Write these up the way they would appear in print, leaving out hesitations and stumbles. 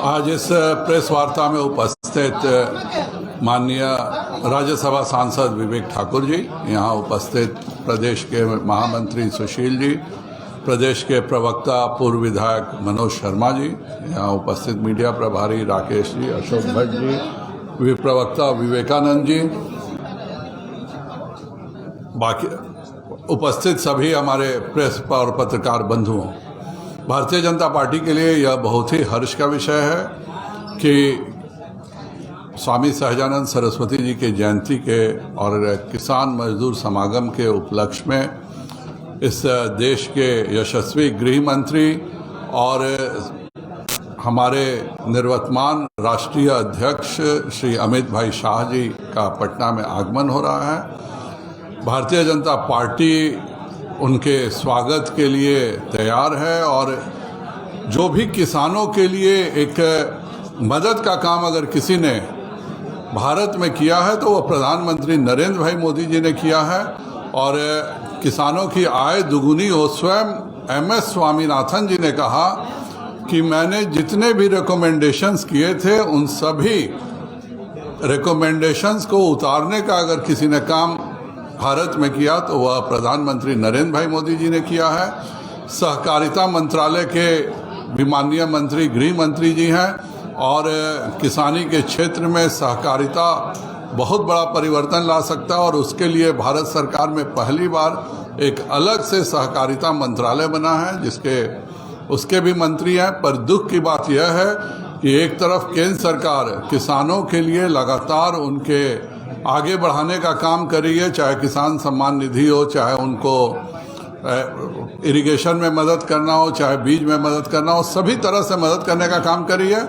आज इस प्रेस वार्ता में उपस्थित माननीय राज्यसभा सांसद विवेक ठाकुर जी, यहाँ उपस्थित प्रदेश के महामंत्री सुशील जी, प्रदेश के प्रवक्ता पूर्व विधायक मनोज शर्मा जी, यहाँ उपस्थित मीडिया प्रभारी राकेश जी, अशोक भट्ट जी, प्रवक्ता विवेकानंद जी, बाकी उपस्थित सभी हमारे प्रेस और पत्रकार बंधुओं, भारतीय जनता पार्टी के लिए यह बहुत ही हर्ष का विषय है कि स्वामी सहजानंद सरस्वती जी के जयंती के और किसान मजदूर समागम के उपलक्ष्य में इस देश के यशस्वी गृह मंत्री और हमारे निवर्तमान राष्ट्रीय अध्यक्ष श्री अमित भाई शाह जी का पटना में आगमन हो रहा है। भारतीय जनता पार्टी उनके स्वागत के लिए तैयार है और जो भी किसानों के लिए एक मदद का काम अगर किसी ने भारत में किया है तो वह प्रधानमंत्री नरेंद्र भाई मोदी जी ने किया है। और किसानों की आय दुगुनी हो, स्वयं MS स्वामीनाथन जी ने कहा कि मैंने जितने भी रिकमेंडेशंस किए थे उन सभी रिकमेंडेशंस को उतारने का अगर किसी ने काम भारत में किया तो वह प्रधानमंत्री नरेंद्र भाई मोदी जी ने किया है। सहकारिता मंत्रालय के भी माननीय मंत्री गृह मंत्री जी हैं और किसानी के क्षेत्र में सहकारिता बहुत बड़ा परिवर्तन ला सकता है और उसके लिए भारत सरकार में पहली बार एक अलग से सहकारिता मंत्रालय बना है जिसके उसके भी मंत्री हैं। पर दुख की बात यह है कि एक तरफ केंद्र सरकार किसानों के लिए लगातार उनके आगे बढ़ाने का काम कर रही है, चाहे किसान सम्मान निधि हो, चाहे उनको इरिगेशन में मदद करना हो, चाहे बीज में मदद करना हो, सभी तरह से मदद करने का काम कर रही है।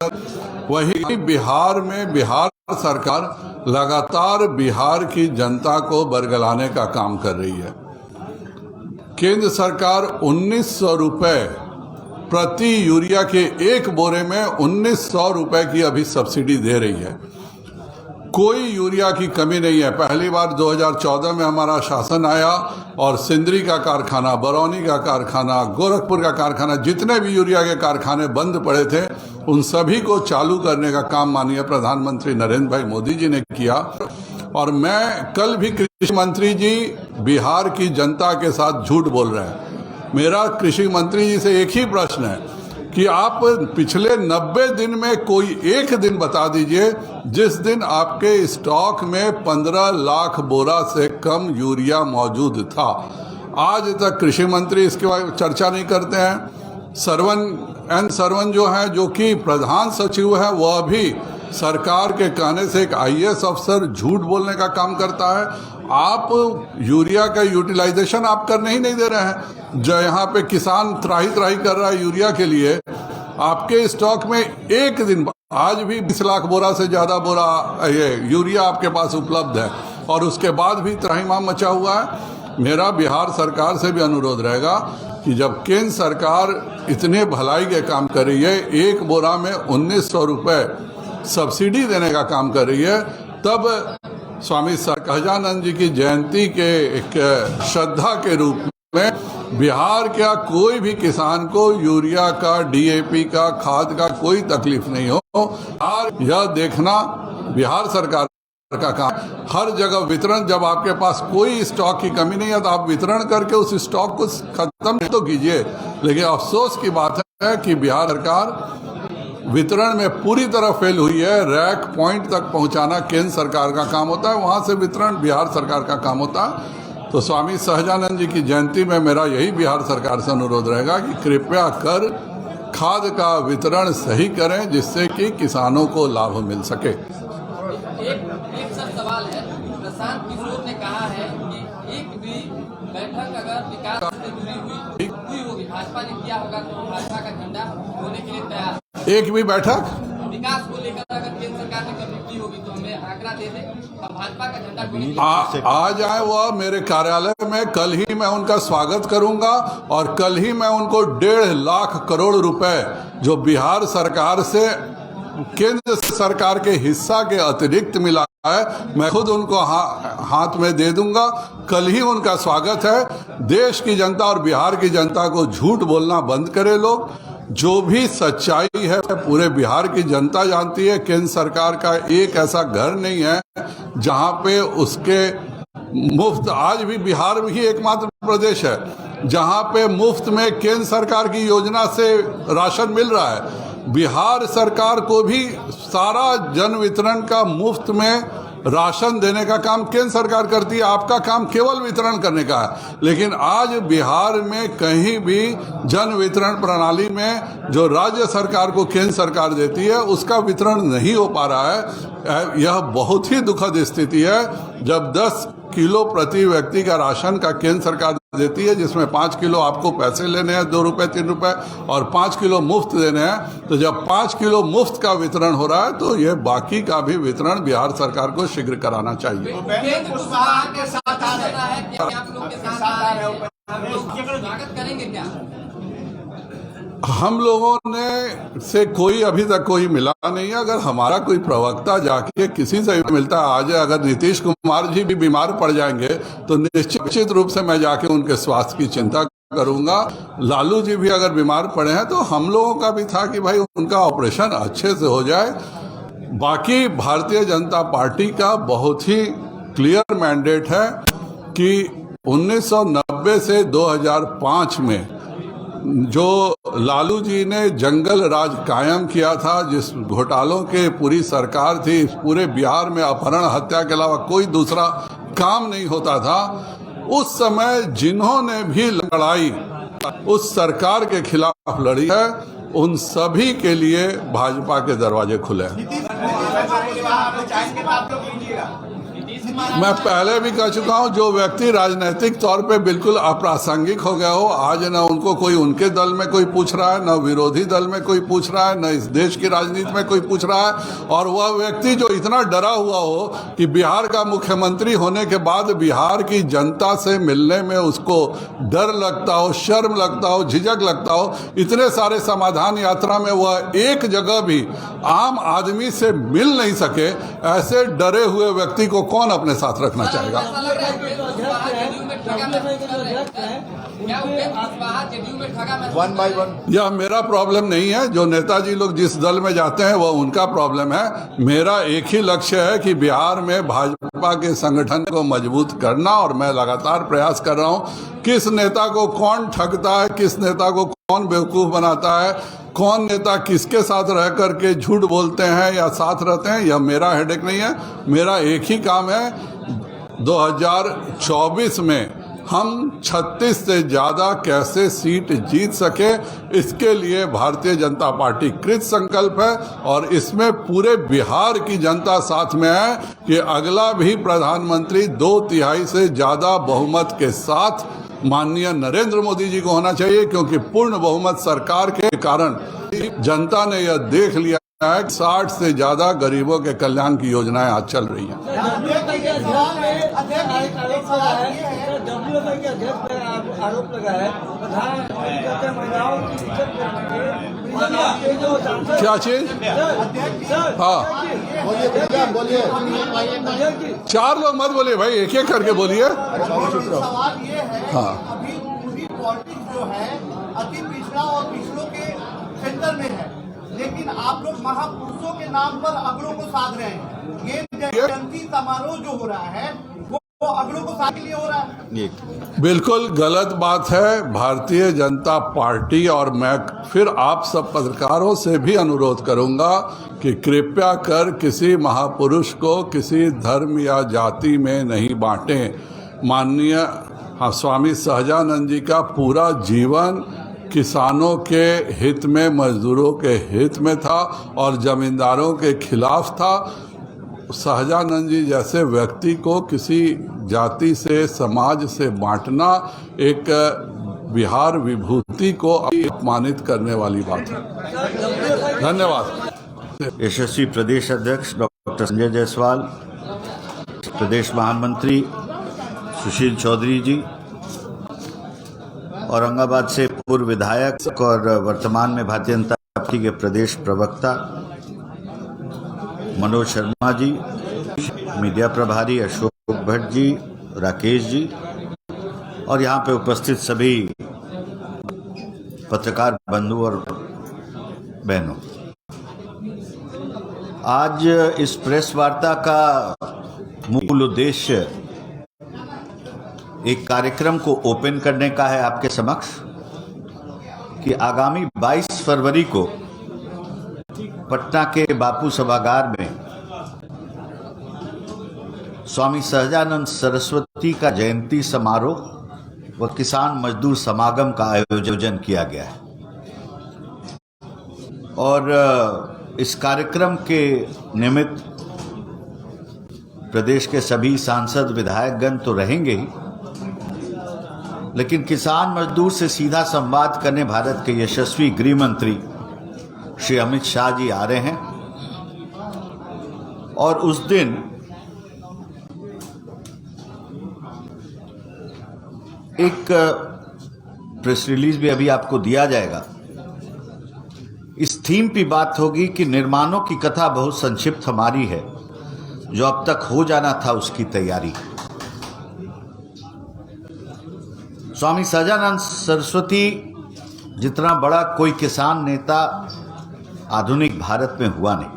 वही बिहार में बिहार सरकार लगातार बिहार की जनता को बरगलाने का काम कर रही है। केंद्र सरकार 1900 रुपये प्रति यूरिया के एक बोरे में 1900 रुपये की अभी सब्सिडी दे रही है। कोई यूरिया की कमी नहीं है। पहली बार 2014 में हमारा शासन आया और सिंदरी का कारखाना, बरौनी का कारखाना, गोरखपुर का कारखाना, जितने भी यूरिया के कारखाने बंद पड़े थे उन सभी को चालू करने का काम माननीय प्रधानमंत्री नरेंद्र भाई मोदी जी ने किया। और मैं कल भी कृषि मंत्री जी बिहार की जनता के साथ झूठ बोल रहे हैं। मेरा कृषि मंत्री जी से एक ही प्रश्न है कि आप पिछले 90 दिन में कोई एक दिन बता दीजिए जिस दिन आपके स्टॉक में 15 लाख बोरा से कम यूरिया मौजूद था। आज तक कृषि मंत्री इसके बारे में चर्चा नहीं करते हैं। सरवन जो है, जो कि प्रधान सचिव है, वह भी सरकार के कहने से एक IAS अफसर झूठ बोलने का काम करता है। आप यूरिया का यूटिलाइजेशन आप करने ही नहीं दे रहे हैं। जो यहाँ पे किसान त्राही त्राही कर रहा है यूरिया के लिए, आपके स्टॉक में एक दिन आज भी 20 लाख बोरा से ज़्यादा बोरा ये यूरिया आपके पास उपलब्ध है और उसके बाद भी त्राहीमाम मचा हुआ है। मेरा बिहार सरकार से भी अनुरोध रहेगा कि जब केंद्र सरकार इतने भलाई के काम कर रही है, एक बोरा में 1900 रुपये सब्सिडी देने का काम कर रही है, तब स्वामी सहजानंद जी की जयंती के एक श्रद्धा के रूप में बिहार का कोई भी किसान को यूरिया का, DAP का, खाद का कोई तकलीफ नहीं हो। और यह देखना बिहार सरकार का काम, हर जगह वितरण, जब आपके पास कोई स्टॉक की कमी नहीं है तो आप वितरण करके उस स्टॉक को खत्म तो कीजिए। लेकिन अफसोस की बात है कि बिहार सरकार वितरण में पूरी तरह फेल हुई है। रैक पॉइंट तक पहुंचाना केंद्र सरकार का काम होता है, वहां से वितरण बिहार सरकार का काम होता है। तो स्वामी सहजानंद जी की जयंती में मेरा यही बिहार सरकार से अनुरोध रहेगा कि कृपया कर खाद का वितरण सही करें जिससे कि किसानों को लाभ मिल सके। एक सवाल है, प्रशांत किशोर ने कहा है कि एक भी बैठक अगर विकास से जुड़ी हुई होगी, भाजपा ने किया होगा तो भाजपा का झंडा होने के लिए तैयार। एक भी बैठक विकास को लेकर अगर केंद्र सरकार ने कभी की होगी तो हमें आंकड़ा दे दे, हम भाजपा का झंडा आ जाए वह मेरे कार्यालय में, कल ही मैं उनका स्वागत करूंगा और कल ही मैं उनको 1.5 लाख करोड़ रुपए जो बिहार सरकार से केंद्र सरकार के हिस्सा के अतिरिक्त मिला है, मैं खुद उनको हाथ में दे दूंगा। कल ही उनका स्वागत है। देश की जनता और बिहार की जनता को झूठ बोलना बंद करे लोग। जो भी सच्चाई है पूरे बिहार की जनता जानती है। केंद्र सरकार का एक ऐसा घर नहीं है जहां पे उसके मुफ्त, आज भी बिहार ही एकमात्र प्रदेश है जहां पे मुफ्त में केंद्र सरकार की योजना से राशन मिल रहा है। बिहार सरकार को भी सारा जन वितरण का मुफ्त में राशन देने का काम केंद्र सरकार करती है, आपका काम केवल वितरण करने का है। लेकिन आज बिहार में कहीं भी जन वितरण प्रणाली में जो राज्य सरकार को केंद्र सरकार देती है उसका वितरण नहीं हो पा रहा है। यह बहुत ही दुखद स्थिति है जब 10 किलो प्रति व्यक्ति का राशन का केंद्र सरकार देती है, जिसमें 5 किलो आपको पैसे लेने हैं 2 रुपए 3 रुपए और 5 किलो मुफ्त देने हैं। तो जब 5 किलो मुफ्त का वितरण हो रहा है तो ये बाकी का भी वितरण बिहार सरकार को शीघ्र कराना चाहिए। केंद्र कुशवाहा के साथ आ रहा है कि आप लोग के साथ आ रहे हो, स्वागत करेंगे क्या? हम लोगों ने से कोई अभी तक कोई मिला नहीं है। अगर हमारा कोई प्रवक्ता जाके किसी से भी मिलता है, आज अगर नीतीश कुमार जी भी बीमार पड़ जाएंगे तो निश्चित रूप से मैं जाके उनके स्वास्थ्य की चिंता करूंगा। लालू जी भी अगर बीमार पड़े हैं तो हम लोगों का भी था कि भाई उनका ऑपरेशन अच्छे से हो जाए। बाकी भारतीय जनता पार्टी का बहुत ही क्लियर मैंडेट है कि 1990 से 2005 में जो लालू जी ने जंगल राज कायम किया था, जिस घोटालों के पूरी सरकार थी, पूरे बिहार में अपहरण हत्या के अलावा कोई दूसरा काम नहीं होता था, उस समय जिन्होंने भी लड़ाई उस सरकार के खिलाफ लड़ी है उन सभी के लिए भाजपा के दरवाजे खुले हैं। मैं पहले भी कह चुका हूं, जो व्यक्ति राजनीतिक तौर पे बिल्कुल अप्रासंगिक हो गया हो, आज न उनको कोई उनके दल में कोई पूछ रहा है, न विरोधी दल में कोई पूछ रहा है, न इस देश की राजनीति में कोई पूछ रहा है, और वह व्यक्ति जो इतना डरा हुआ हो कि बिहार का मुख्यमंत्री होने के बाद बिहार की जनता से मिलने में उसको डर लगता हो, शर्म लगता हो, झिझक लगता हो, इतने सारे समाधान यात्रा में वह एक जगह भी आम आदमी से मिल नहीं सके, ऐसे डरे हुए व्यक्ति को कौन अपने साथ रखना चाहेगा? वन बाय वन यह मेरा प्रॉब्लम नहीं है। जो नेताजी लोग जिस दल में जाते हैं वह उनका प्रॉब्लम है। मेरा एक ही लक्ष्य है कि बिहार में भाजपा के संगठन को मजबूत करना, और मैं लगातार प्रयास कर रहा हूं। किस नेता को कौन ठगता है, किस नेता को कौन बेवकूफ बनाता है, कौन नेता किसके साथ रह करके झूठ बोलते हैं या साथ रहते हैं, यह मेरा हेडेक नहीं है। मेरा एक ही काम है, 2024 में हम 36 से ज़्यादा कैसे सीट जीत सके, इसके लिए भारतीय जनता पार्टी कृत संकल्प है, और इसमें पूरे बिहार की जनता साथ में है कि अगला भी प्रधानमंत्री 2/3 से ज़्यादा बहुमत के साथ माननीय नरेंद्र मोदी जी को होना चाहिए, क्योंकि पूर्ण बहुमत सरकार के कारण जनता ने यह देख लिया है कि 60 से ज्यादा गरीबों के कल्याण की योजनाएं आज चल रही हैं। आरोप लगा है क्या चीज? हाँ, बोलिए 4 लोग मत बोलिए भाई, एक एक करके बोलिए। सवाल ये है, हाँ। अभी पूरी पॉलिटिक्स जो है अति पिछड़ा और पिछड़ों के सेंटर में है, लेकिन आप लोग महापुरुषों के नाम पर अगड़ों को साध रहे हैं। ये जयंती समारोह जो हो रहा है वो अगड़ों को साध के लिए हो रहा है। बिल्कुल गलत बात है। भारतीय जनता पार्टी, और मैं फिर आप सब पत्रकारों से भी अनुरोध करूंगा कि कृपया कर किसी महापुरुष को किसी धर्म या जाति में नहीं बांटें। माननीय स्वामी सहजानंद जी का पूरा जीवन किसानों के हित में, मजदूरों के हित में था और जमींदारों के खिलाफ था। सहजानंद जी जैसे व्यक्ति को किसी जाति से, समाज से बांटना एक बिहार विभूति को अपमानित करने वाली बात है। धन्यवाद। यशस्वी प्रदेश अध्यक्ष डॉक्टर संजय जायसवाल, प्रदेश महामंत्री सुशील चौधरी जी, औरंगाबाद से पूर्व विधायक और वर्तमान में भारतीय जनता पार्टी के प्रदेश प्रवक्ता मनोज शर्मा जी, मीडिया प्रभारी अशोक भट्ट जी, राकेश जी, और यहाँ पे उपस्थित सभी पत्रकार बंधु और बहनों, आज इस प्रेस वार्ता का मूल उद्देश्य एक कार्यक्रम को ओपन करने का है आपके समक्ष कि आगामी 22 फरवरी को पटना के बापू सभागार में स्वामी सहजानंद सरस्वती का जयंती समारोह व किसान मजदूर समागम का आयोजन किया गया है और इस कार्यक्रम के निमित्त प्रदेश के सभी सांसद विधायकगण तो रहेंगे ही, लेकिन किसान मजदूर से सीधा संवाद करने भारत के यशस्वी गृह मंत्री श्री अमित शाह जी आ रहे हैं और उस दिन एक प्रेस रिलीज भी अभी आपको दिया जाएगा। इस थीम पे बात होगी कि निर्माणों की कथा बहुत संक्षिप्त हमारी है, जो अब तक हो जाना था उसकी तैयारी। स्वामी सहजानंद सरस्वती जितना बड़ा कोई किसान नेता आधुनिक भारत में हुआ नहीं,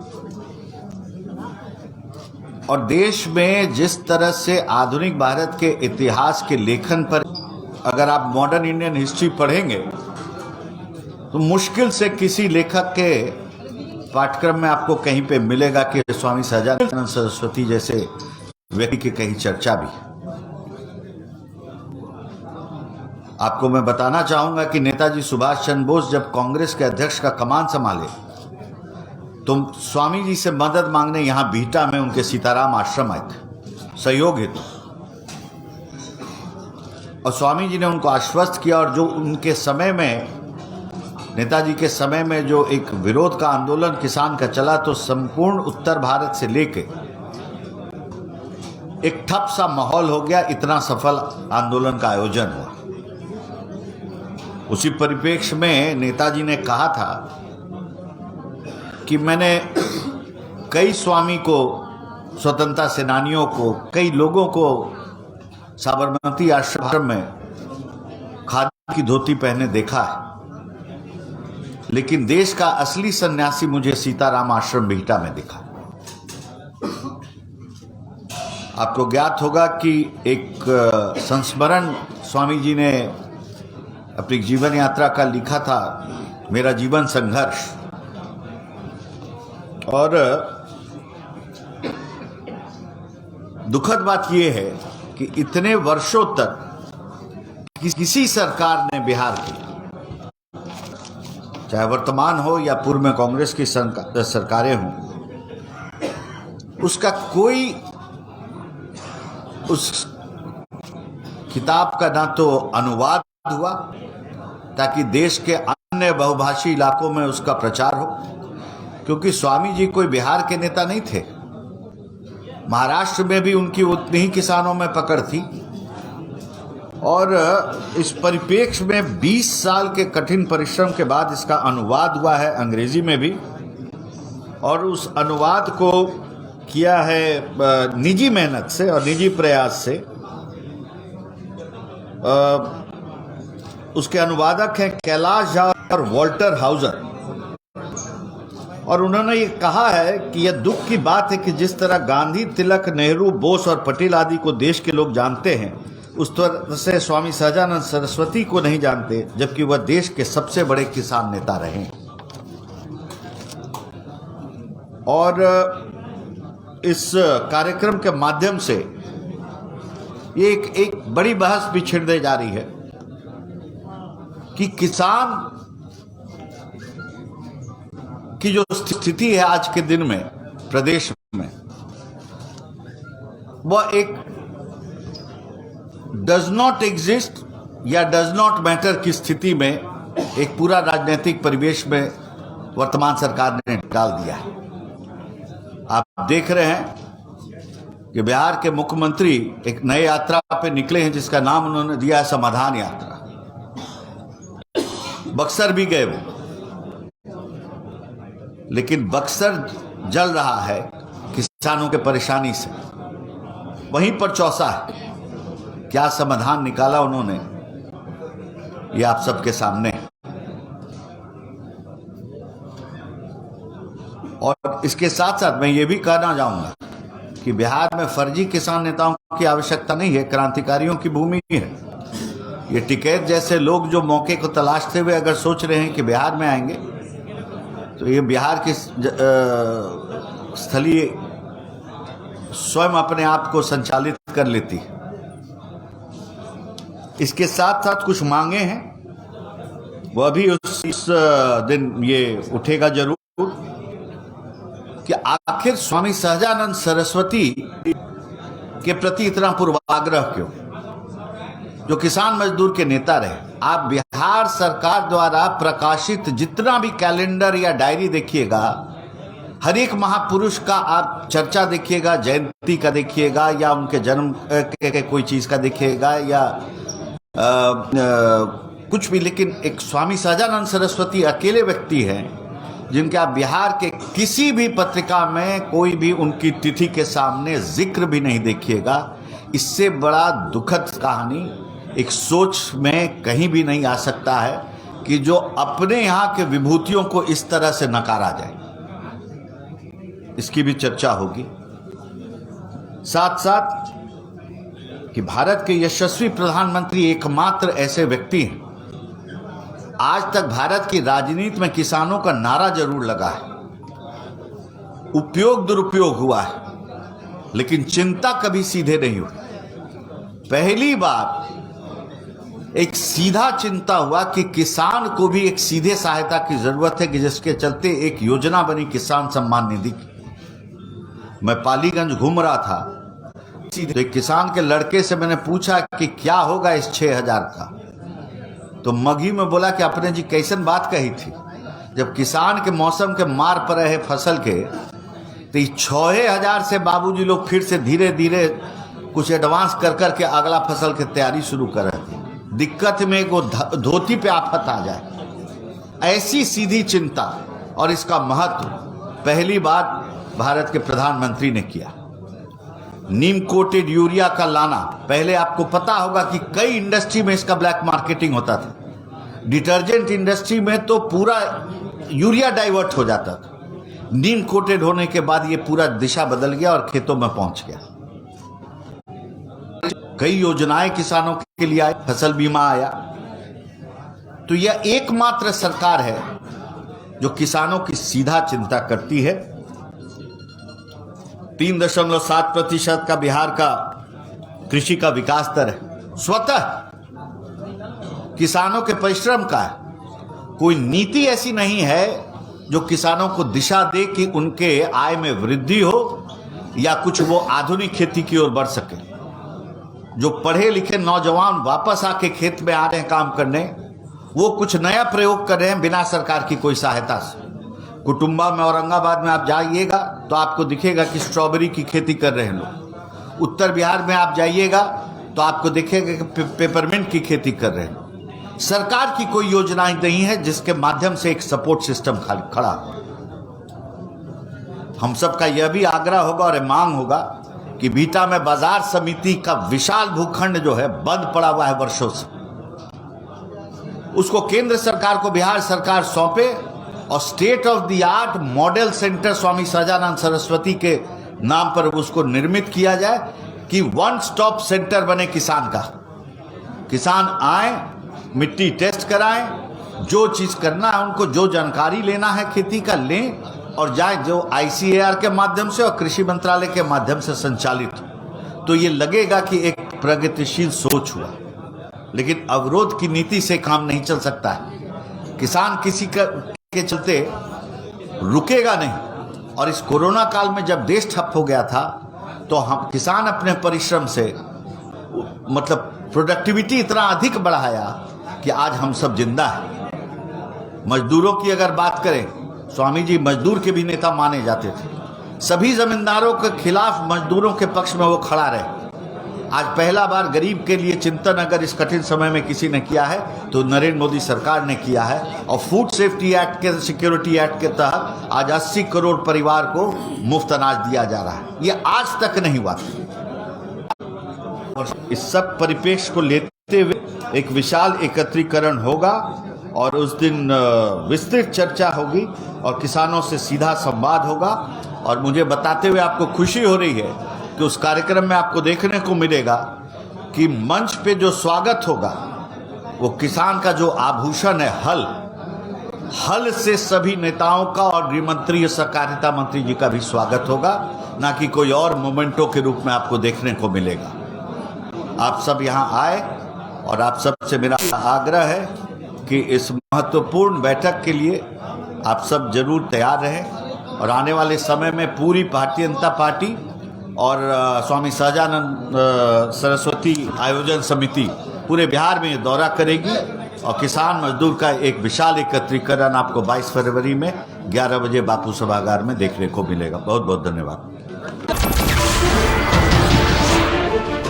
और देश में जिस तरह से आधुनिक भारत के इतिहास के लेखन पर अगर आप मॉडर्न इंडियन हिस्ट्री पढ़ेंगे तो मुश्किल से किसी लेखक के पाठ्यक्रम में आपको कहीं पे मिलेगा कि स्वामी सहजानंद सरस्वती जैसे व्यक्ति की कहीं चर्चा भी। आपको मैं बताना चाहूंगा कि नेताजी सुभाष चंद्र बोस जब कांग्रेस के अध्यक्ष का कमान संभाले तो स्वामी जी से मदद मांगने यहां बीटा में उनके सीताराम आश्रम आए थे सहयोग हेतु, और स्वामी जी ने उनको आश्वस्त किया। और जो उनके समय में, नेताजी के समय में जो एक विरोध का आंदोलन किसान का चला, तो संपूर्ण उत्तर भारत से लेके एक ठप सा माहौल हो गया, इतना सफल आंदोलन का आयोजन हुआ। उसी परिप्रेक्ष्य में नेताजी ने कहा था कि मैंने कई स्वामी को, स्वतंत्रता सेनानियों को, कई लोगों को साबरमती आश्रम में खादी की धोती पहने देखा है, लेकिन देश का असली सन्यासी मुझे सीताराम आश्रम बीटा में दिखा। आपको ज्ञात होगा कि एक संस्मरण स्वामी जी ने अपनी जीवन यात्रा का लिखा था, मेरा जीवन संघर्ष। और दुखद बात यह है कि इतने वर्षों तक किसी सरकार ने बिहार की, चाहे वर्तमान हो या पूर्व में कांग्रेस की सरकारें हों, उसका कोई उस किताब का ना तो अनुवाद हुआ ताकि देश के अन्य बहुभाषी इलाकों में उसका प्रचार हो, क्योंकि स्वामी जी कोई बिहार के नेता नहीं थे। महाराष्ट्र में भी उनकी उतनी ही किसानों में पकड़ थी, और इस परिप्रेक्ष्य में 20 साल के कठिन परिश्रम के बाद इसका अनुवाद हुआ है अंग्रेजी में भी, और उस अनुवाद को किया है निजी मेहनत से और निजी प्रयास से। उसके अनुवादक हैं कैलाश झा और वॉल्टर हाउजर, और उन्होंने ये कहा है कि यह दुख की बात है कि जिस तरह गांधी, तिलक, नेहरू, बोस और पटेल आदि को देश के लोग जानते हैं, उस तरह से स्वामी सहजानंद सरस्वती को नहीं जानते, जबकि वह देश के सबसे बड़े किसान नेता रहे। और इस कार्यक्रम के माध्यम से ये एक बड़ी बहस भी छिड़ने जा रही है कि किसान की जो स्थिति है आज के दिन में प्रदेश में, वह एक डज नॉट एग्जिस्ट या डज नॉट मैटर की स्थिति में एक पूरा राजनीतिक परिवेश में वर्तमान सरकार ने डाल दिया है। आप देख रहे हैं कि बिहार के मुख्यमंत्री एक नई यात्रा पे निकले हैं जिसका नाम उन्होंने दिया है समाधान यात्रा। बक्सर भी गए वो, लेकिन बक्सर जल रहा है किसानों के परेशानी से, वहीं पर चौसा है। क्या समाधान निकाला उन्होंने, ये आप सबके सामने है। और इसके साथ साथ मैं ये भी कहना चाहूँगा कि बिहार में फर्जी किसान नेताओं की आवश्यकता नहीं है, क्रांतिकारियों की भूमि है। ये टिकैत जैसे लोग जो मौके को तलाशते हुए अगर सोच रहे हैं कि बिहार में आएंगे, तो ये बिहार की स्थलीय स्वयं अपने आप को संचालित कर लेती है। इसके साथ साथ कुछ मांगे हैं, वह भी उस दिन ये उठेगा जरूर कि आखिर स्वामी सहजानंद सरस्वती के प्रति इतना पूर्वाग्रह क्यों, जो किसान मजदूर के नेता रहे। आप बिहार सरकार द्वारा प्रकाशित जितना भी कैलेंडर या डायरी देखिएगा, हर एक महापुरुष का आप चर्चा देखिएगा, जयंती का देखिएगा या उनके जन्म के कोई चीज का देखिएगा या कुछ भी, लेकिन एक स्वामी सहजानंद सरस्वती अकेले व्यक्ति हैं जिनके आप बिहार के किसी भी पत्रिका में कोई भी उनकी तिथि के सामने जिक्र भी नहीं देखिएगा। इससे बड़ा दुखद कहानी एक सोच में कहीं भी नहीं आ सकता है कि जो अपने यहाँ के विभूतियों को इस तरह से नकारा जाए। इसकी भी चर्चा होगी। साथ साथ कि भारत के यशस्वी प्रधानमंत्री एकमात्र ऐसे व्यक्ति हैं, आज तक भारत की राजनीति में किसानों का नारा जरूर लगा है, उपयोग दुरुपयोग हुआ है, लेकिन चिंता कभी सीधे नहीं हुई। पहली बार एक सीधा चिंता हुआ कि किसान को भी एक सीधे सहायता की जरूरत है, कि जिसके चलते एक योजना बनी किसान सम्मान निधि की। मैं पालीगंज घूम रहा था, तो एक किसान के लड़के से मैंने पूछा कि क्या होगा इस 6,000 का, तो मघी में बोला कि अपने जी कैसन बात कही थी, जब किसान के मौसम के मार पर रहे फसल के, तो 6,000 से बाबूजी लोग फिर से धीरे धीरे कुछ एडवांस कर करके अगला फसल की तैयारी शुरू कर रहे थे। दिक्कत में वो धोती पे आफत आ जाए, ऐसी सीधी चिंता और इसका महत्व पहली बार भारत के प्रधानमंत्री ने किया। नीम कोटेड यूरिया का लाना, पहले आपको पता होगा कि कई इंडस्ट्री में इसका ब्लैक मार्केटिंग होता था। डिटर्जेंट इंडस्ट्री में तो पूरा यूरिया डाइवर्ट हो जाता था। नीम कोटेड होने के बाद ये पूरा दिशा बदल गया और खेतों में पहुंच गया। कई योजनाएं किसानों के लिए आई, फसल बीमा आया। तो यह एकमात्र सरकार है जो किसानों की सीधा चिंता करती है। 3.7% का बिहार का कृषि का विकास दर है, स्वतः किसानों के परिश्रम का है। कोई नीति ऐसी नहीं है जो किसानों को दिशा दे कि उनके आय में वृद्धि हो या कुछ वो आधुनिक खेती की ओर बढ़ सके। जो पढ़े लिखे नौजवान वापस आके खेत में आ रहे हैं काम करने, वो कुछ नया प्रयोग कर रहे हैं बिना सरकार की कोई सहायता से। कुटुंबा में, औरंगाबाद में आप जाइएगा तो आपको दिखेगा कि स्ट्रॉबेरी की खेती कर रहे हैं लोग। उत्तर बिहार में आप जाइएगा तो आपको दिखेगा कि पेपरमिंट की खेती कर रहे हैं। सरकार की कोई योजना नहीं है जिसके माध्यम से एक सपोर्ट सिस्टम खड़ा हो। हम सबका यह भी आग्रह होगा और मांग होगा कि बीटा में बाजार समिति का विशाल भूखंड जो है बंद पड़ा हुआ है वर्षों से, उसको केंद्र सरकार को बिहार सरकार सौंपे और state of the art model centre Swami Sahajanand Saraswati के नाम पर उसको निर्मित किया जाए कि वन स्टॉप सेंटर बने किसान का। किसान आए, मिट्टी टेस्ट कराएं, जो चीज करना है उनको, जो जानकारी लेना है खेती का लें और जाए, जो ICAR के माध्यम से और कृषि मंत्रालय के माध्यम से संचालित हो। तो ये लगेगा कि एक प्रगतिशील सोच हुआ। लेकिन अवरोध की नीति से काम नहीं चल सकता है। किसान किसी के चलते रुकेगा नहीं। और इस कोरोना काल में जब देश ठप हो गया था तो हम किसान अपने परिश्रम से मतलब प्रोडक्टिविटी इतना अधिक बढ़ाया कि आज हम सब जिंदा हैं। मजदूरों की अगर बात करें, स्वामी जी मजदूर के भी नेता माने जाते थे। सभी जमींदारों के खिलाफ मजदूरों के पक्ष में वो खड़ा रहे। आज पहला बार गरीब के लिए चिंतन अगर इस कठिन समय में किसी ने किया है तो नरेंद्र मोदी सरकार ने किया है। और फूड सेफ्टी एक्ट के, सिक्योरिटी एक्ट के तहत आज 80 करोड़ परिवार को मुफ्त अनाज दिया जा रहा है। ये आज तक नहीं हुआ। और इस सब परिप्रेक्ष्य को लेते हुए एक विशाल एकत्रीकरण होगा और उस दिन विस्तृत चर्चा होगी और किसानों से सीधा संवाद होगा। और मुझे बताते हुए आपको खुशी हो रही है कि उस कार्यक्रम में आपको देखने को मिलेगा कि मंच पे जो स्वागत होगा वो किसान का जो आभूषण है हल से सभी नेताओं का और गृह मंत्री और सहकारिता मंत्री जी का भी स्वागत होगा, ना कि कोई और मोमेंटो के रूप में आपको देखने को मिलेगा। आप सब यहाँ आए और आप सबसे मेरा आग्रह है कि इस महत्वपूर्ण बैठक के लिए आप सब जरूर तैयार रहें और आने वाले समय में पूरी भारतीय जनता पार्टी और स्वामी सहजानंद सरस्वती आयोजन समिति पूरे बिहार में ये दौरा करेगी और किसान मजदूर का एक विशाल एकत्रीकरण आपको 22 फरवरी में 11 बजे बापू सभागार में देखने को मिलेगा। बहुत बहुत धन्यवाद।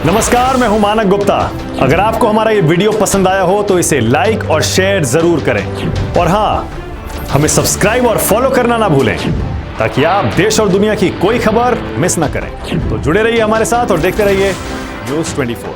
नमस्कार, मैं हूं मानक गुप्ता। अगर आपको हमारा ये वीडियो पसंद आया हो तो इसे लाइक और शेयर जरूर करें और हाँ, हमें सब्सक्राइब और फॉलो करना ना भूलें ताकि आप देश और दुनिया की कोई खबर मिस ना करें। तो जुड़े रहिए हमारे साथ और देखते रहिए न्यूज़ 24।